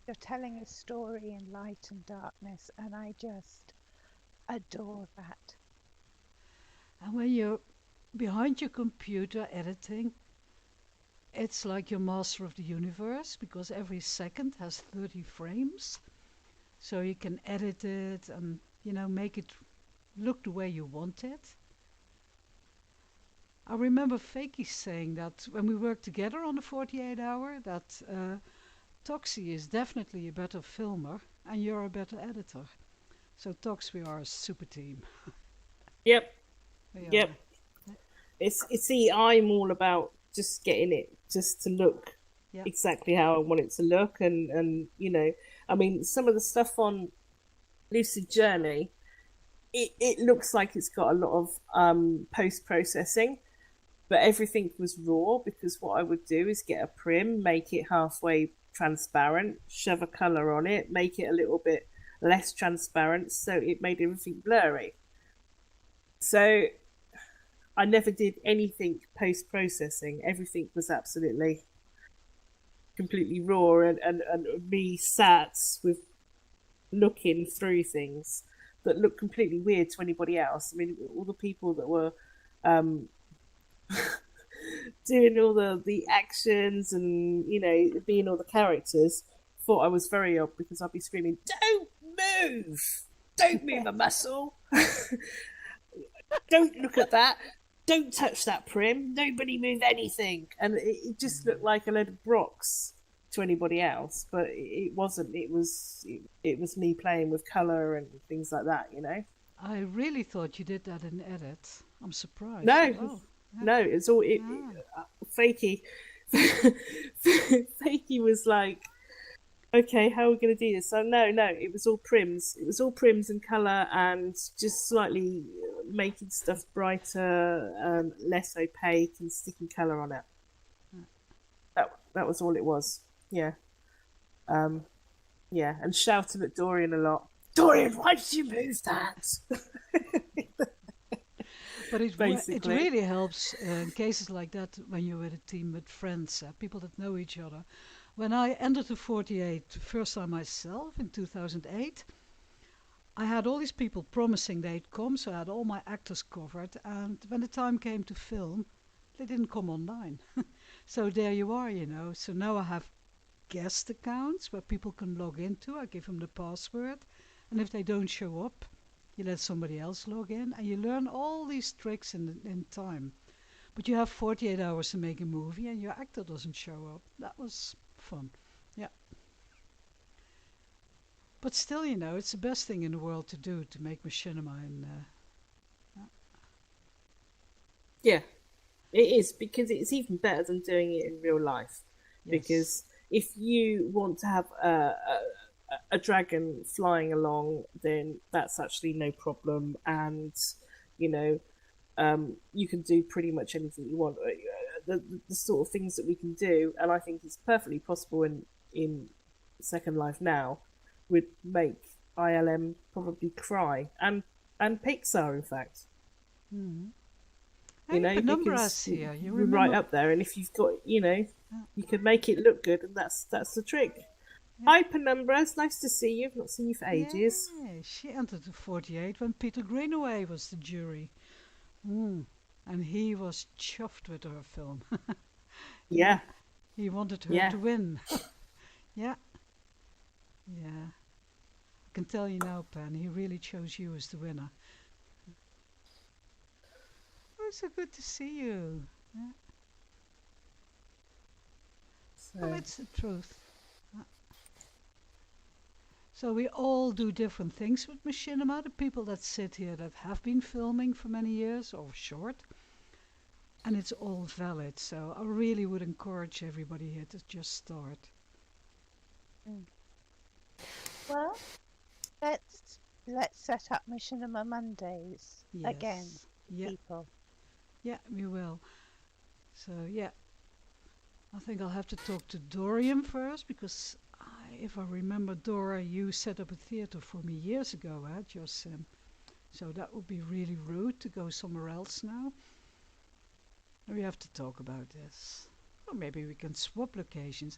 You're telling a story in light and darkness, and I just adore that. And when you're behind your computer editing, it's like you're master of the universe, because every second has 30 frames. So you can edit it and, make it look the way you want it. I remember Fakey saying that when we worked together on the 48 Hour, that Toxie is definitely a better filmer and you're a better editor. So Tox, we are a super team. Yep. Yep. See, I'm all about just getting it just to look exactly how I want it to look, and I mean, some of the stuff on Lucid Journey, it looks like it's got a lot of post-processing, but everything was raw, because what I would do is get a prim, make it halfway transparent, shove a colour on it, make it a little bit less transparent, so it made everything blurry. So I never did anything post-processing. Everything was absolutely completely raw, and me sat with looking through things that looked completely weird to anybody else. I mean, all the people that were doing all the actions and, being all the characters thought I was very odd, because I'd be screaming, "Don't move! Don't move a muscle! Don't look at that! Don't touch that prim! Nobody move anything!" And it just looked like a load of brocks to anybody else, but it wasn't. It was me playing with colour and things like that, I really thought you did that in edit. I'm surprised. No, Oh, yeah. no, it's all Fakey. Fakey was like, "Okay, how are we going to do this?" So no, it was all prims. It was all prims and colour, and just slightly making stuff brighter, less opaque, and sticking colour on it. That was all it was. Yeah. Yeah, and shouting at Dorian a lot. "Dorian, why did you move that?" But it really helps in cases like that when you're with a team with friends, people that know each other. When I entered the 48 the first time myself in 2008, I had all these people promising they'd come, so I had all my actors covered. And when the time came to film, they didn't come online. So there you are, So now I have guest accounts where people can log into. I give them the password. And if they don't show up, you let somebody else log in, and you learn all these tricks in time. But you have 48 hours to make a movie, and your actor doesn't show up. That was fun. Yeah. But still, it's the best thing in the world to do, to make machinima. Yeah, it is, because it's even better than doing it in real life. Yes. Because if you want to have a dragon flying along, then that's actually no problem, and you can do pretty much anything you want. The sort of things that we can do, and I think it's perfectly possible in Second Life now, would make ILM probably cry, and Pixar, in fact. Mm. Because here. You're right up there, and if you've got, you can make it look good, and that's the trick. Yeah. Hi, Penumbra. It's nice to see you. I've not seen you for ages. Yeah, she entered the 48 when Peter Greenaway was the jury. And he was chuffed with her film. Yeah. He wanted her to win. Yeah. Yeah. I can tell you now, Pen, he really chose you as the winner. so good to see you. Yeah. So, Oh, it's the truth. So we all do different things with Machinima. The people that sit here that have been filming for many years or short, and it's all valid. So I really would encourage everybody here to just start. Well, let's set up Machinima Mondays again, people. Yeah, we will. So yeah, I think I'll have to talk to Dorian first because if I remember, Dora, you set up a theater for me years ago at your sim. So that would be really rude to go somewhere else now. We have to talk about this. Or maybe we can swap locations.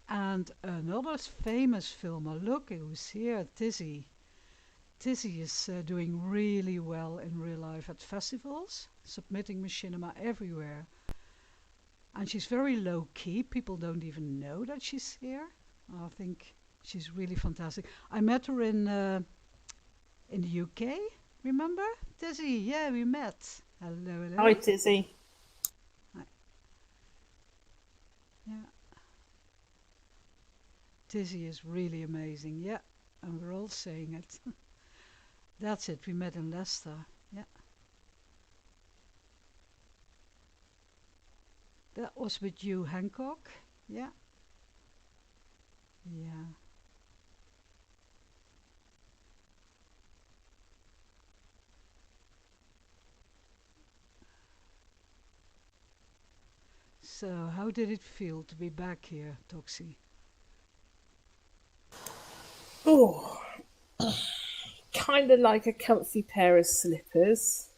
And another famous filmer, look who's here, Tizzy. Tizzy is doing really well in real life at festivals, submitting Machinima everywhere. And she's very low key. People don't even know that she's here. I think she's really fantastic. I met her in the UK. Remember, Tizzy? Yeah, we met. Hello, hello. hi, Tizzy. Hi. Yeah. Tizzy is really amazing. Yeah, and we're all saying it. That's it. We met in Leicester. Yeah. That was with you, Hancock. Yeah. Yeah. So, how did it feel to be back here, Toxie? Oh, kind of like a comfy pair of slippers.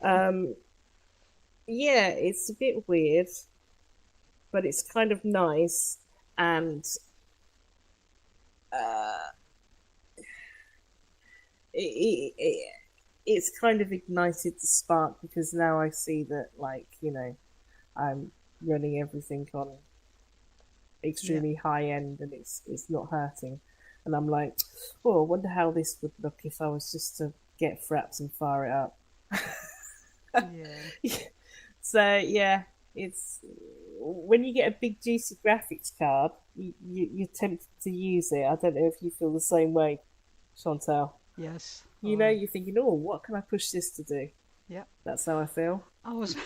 Yeah, it's a bit weird, but it's kind of nice, and it's kind of ignited the spark because now I see that, like, I'm running everything on extremely high end, and it's not hurting, and I'm like, oh, I wonder how this would look if I was just to get fraps and fire it up. Yeah. So yeah, it's when you get a big juicy graphics card, you're tempted to use it. I don't know if you feel the same way, Chantal. Yes. You're thinking, oh, what can I push this to do? Yeah. That's how I feel. I was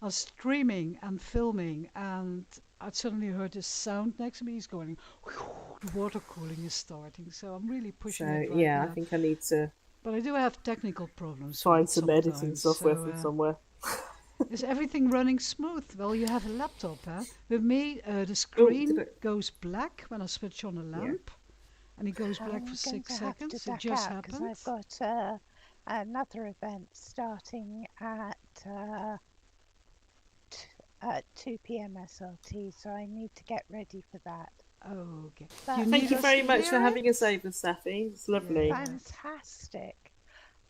streaming and filming, and I suddenly heard this sound next to me. It's going, the water cooling is starting. So I'm really pushing it right now. I think I need to. But I do have technical problems. Find some editing software from somewhere. Is everything running smooth? Well, you have a laptop, huh? With me, the screen goes black when I switch on a lamp, and it goes black for 6 seconds. It just happens. I've got another event starting at 2 p.m. SLT, so I need to get ready for that. Oh, okay. Thank you very much for having us over, Safi. It's lovely. Fantastic.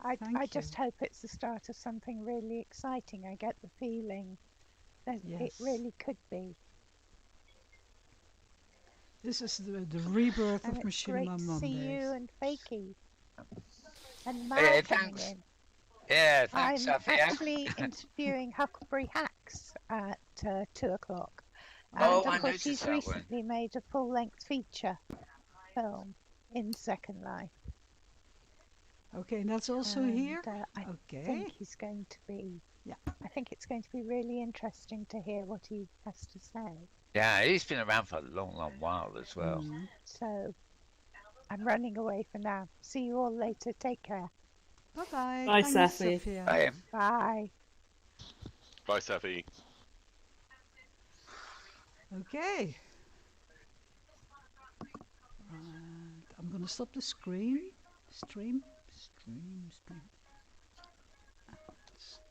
I just hope it's the start of something really exciting. I get the feeling that it really could be. This is the rebirth of Machinima Mondays. Great to see you and Fakey. And Hey, thanks. Yeah, thanks, I'm Safi. actually interviewing Huckleberry Hacks at 2 o'clock. Oh, And I of course, he's noticed that one. recently made a full-length feature film in Second Life. Okay, and that's also here? I think he's going to be... Yeah. I think it's going to be really interesting to hear what he has to say. Yeah, he's been around for a long, long while as well. So, I'm running away for now. See you all later. Take care. Bye-bye. Bye, Safi. Bye. Bye. Bye, Safi. Okay. And I'm going to stop the stream. Stream.